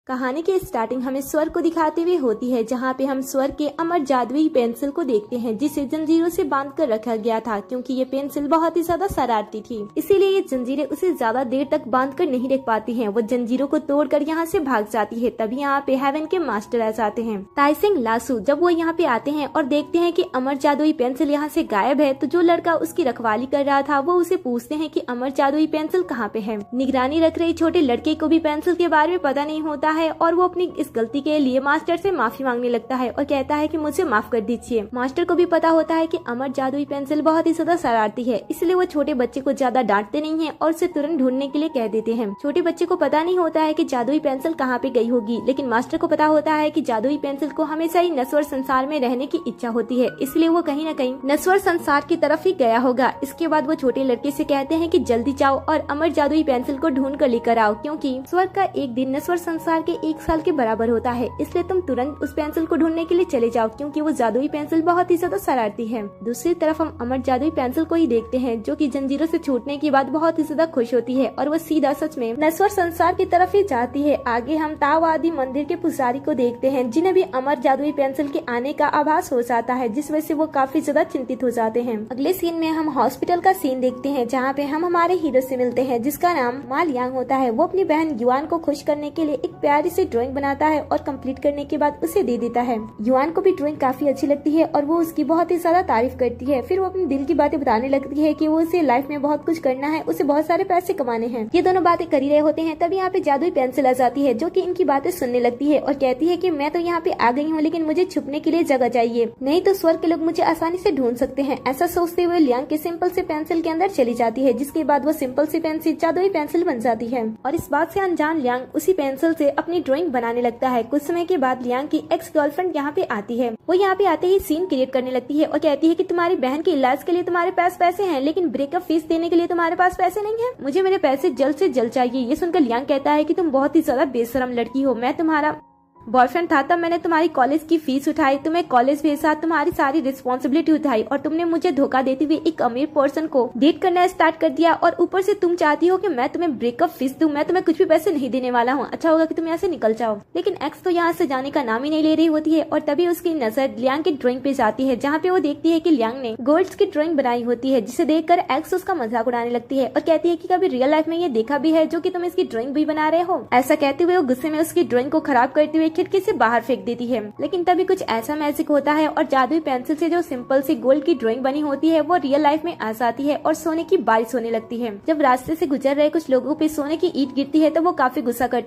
कहानी की स्टार्टिंग हमें स्वर्ग को दिखाते हुए होती है, जहाँ पे हम स्वर्ग के अमर जादुई पेंसिल को देखते हैं, जिसे जंजीरों से बांध कर रखा गया था, क्योंकि ये पेंसिल बहुत ही ज्यादा शरारती थी। इसीलिए ये जंजीरें उसे ज्यादा देर तक बांध कर नहीं रख पाती हैं। वो जंजीरों को तोड़कर यहाँ से भाग जाती है। तभी यहाँ पे हेवन के मास्टर आ जाते हैं, ताइसिंग लासू। जब वो यहाँ पे आते हैं और देखते हैं कि अमर जादुई पेंसिल यहाँ से गायब है, तो जो लड़का उसकी रखवाली कर रहा था वो उसे पूछते हैं कि अमर जादुई पेंसिल कहाँ पे है। निगरानी रख रहे छोटे लड़के को भी पेंसिल के बारे में पता नहीं होता है और वो अपनी इस गलती के लिए मास्टर से माफी मांगने लगता है और कहता है कि मुझे माफ कर दीजिए। मास्टर को भी पता होता है कि अमर जादुई पेंसिल बहुत ही ज्यादा शरारती है, इसलिए वो छोटे बच्चे को ज्यादा डांटते नहीं है और उसे तुरंत ढूंढने के लिए कह देते हैं। छोटे बच्चे को पता नहीं होता है कि जादुई पेंसिल कहाँ पे गई होगी, लेकिन मास्टर को पता होता है कि जादुई पेंसिल को हमेशा ही नश्वर संसार में रहने की इच्छा होती है, इसलिए वो कहीं न कहीं नश्वर संसार की तरफ ही गया होगा। इसके बाद वो छोटे लड़के से कहते हैं कि जल्दी जाओ और अमर जादुई पेंसिल को ढूंढ कर लेकर आओ, क्योंकि स्वर्ग का एक दिन नश्वर संसार के 1 साल के बराबर होता है। इसलिए तुम तुरंत उस पेंसिल को ढूंढने के लिए चले जाओ, क्योंकि वो जादुई पेंसिल बहुत ही ज्यादा शरारती है। दूसरी तरफ हम अमर जादुई पेंसिल को ही देखते हैं, जो कि जंजीरों से छूटने के बाद बहुत ही ज्यादा खुश होती है और वो सीधा सच में नश्वर संसार की तरफ ही जाती है। आगे हम ताओवादी मंदिर के पुजारी को देखते हैं, जिन्हें भी अमर जादुई पेंसिल के आने का आभास हो जाता है, जिस वजह से वो काफी ज्यादा चिंतित हो जाते हैं। अगले सीन में हम हॉस्पिटल का सीन देखते हैं, जहाँ पे हम हमारे हीरो से मिलते हैं, जिसका नाम मा लियांग होता है। वो अपनी बहन युआन को खुश करने के लिए एक प्यारी सी ड्राइंग बनाता है और कंप्लीट करने के बाद उसे दे देता है। युआन को भी ड्राइंग काफी अच्छी लगती है और वो उसकी बहुत ही ज्यादा तारीफ करती है। फिर वो अपने दिल की बातें बताने लगती है कि वो उसे लाइफ में बहुत कुछ करना है, उसे बहुत सारे पैसे कमाने हैं। ये दोनों बातें कर ही रहे होते हैं, तभी यहाँ पे जादुई पेंसिल आ जाती है, जो कि इनकी बातें सुनने लगती है और कहती है कि मैं तो यहाँ पे आ गई हूँ, लेकिन मुझे छुपने के लिए जगह चाहिए, नहीं तो स्वर्ग के लोग मुझे आसानी से ढूंढ सकते हैं। ऐसा सोचते हुए लियांग के सिंपल से पेंसिल के अंदर चली जाती है, जिसके बाद वो सिंपल सी पेंसिल जादुई पेंसिल बन जाती है। और इस बात से अनजान लियांग उसी पेंसिल से अपनी ड्राइंग बनाने लगता है। कुछ समय के बाद लियांग की एक्स गर्लफ्रेंड यहाँ पे आती है। वो यहाँ पे आते ही सीन क्रिएट करने लगती है और कहती है कि तुम्हारी बहन के इलाज के लिए तुम्हारे पास पैसे हैं, लेकिन ब्रेकअप फीस देने के लिए तुम्हारे पास पैसे नहीं है। मुझे मेरे पैसे जल्द से जल्द चाहिए। ये सुनकर लियांग कहता है कि तुम बहुत ही ज्यादा बेशरम लड़की हो, मैं तुम्हारा बॉयफ्रेंड था तब मैंने तुम्हारी कॉलेज की फीस उठाई, तुम्हें कॉलेज भेजा, तुम्हारी सारी रिस्पॉन्सिबिलिटी उठाई और तुमने मुझे धोखा देते हुए एक अमीर पर्सन को डेट करना स्टार्ट कर दिया, और ऊपर से तुम चाहती हो कि मैं तुम्हें ब्रेकअप फीस दूं। मैं तुम्हें कुछ भी पैसे नहीं देने वाला हूँ, अच्छा होगा कि तुम यहाँ से निकल जाओ। लेकिन एक्स तो यहाँ से जाने का नाम ही नहीं ले रही होती है और तभी उसकी नजर लियांग की ड्राइंग पे जाती है, जहाँ पे वो देखती है कि लियांग ने गोल्ड्स की ड्राइंग बनाई होती है, जिसे देखकर एक्स उसका मजाक उड़ाने लगती है और कहती है कि कभी रियल लाइफ में ये देखा भी है जो कि तुम इसकी ड्राइंग भी बना रहे हो। ऐसा कहते हुए वो गुस्से में उसकी ड्राइंग को खराब करते हुए खिड़की से बाहर फेंक देती है। लेकिन तभी कुछ ऐसा मैजिक होता है और जादुई पेंसिल से जो सिंपल सी गोल्ड की ड्राइंग बनी होती है वो रियल लाइफ में आ जाती है और सोने की बारिश होने लगती है। जब रास्ते से गुजर रहे कुछ लोगों पे सोने की ईंट गिरती है तो वो काफी गुस्सा करते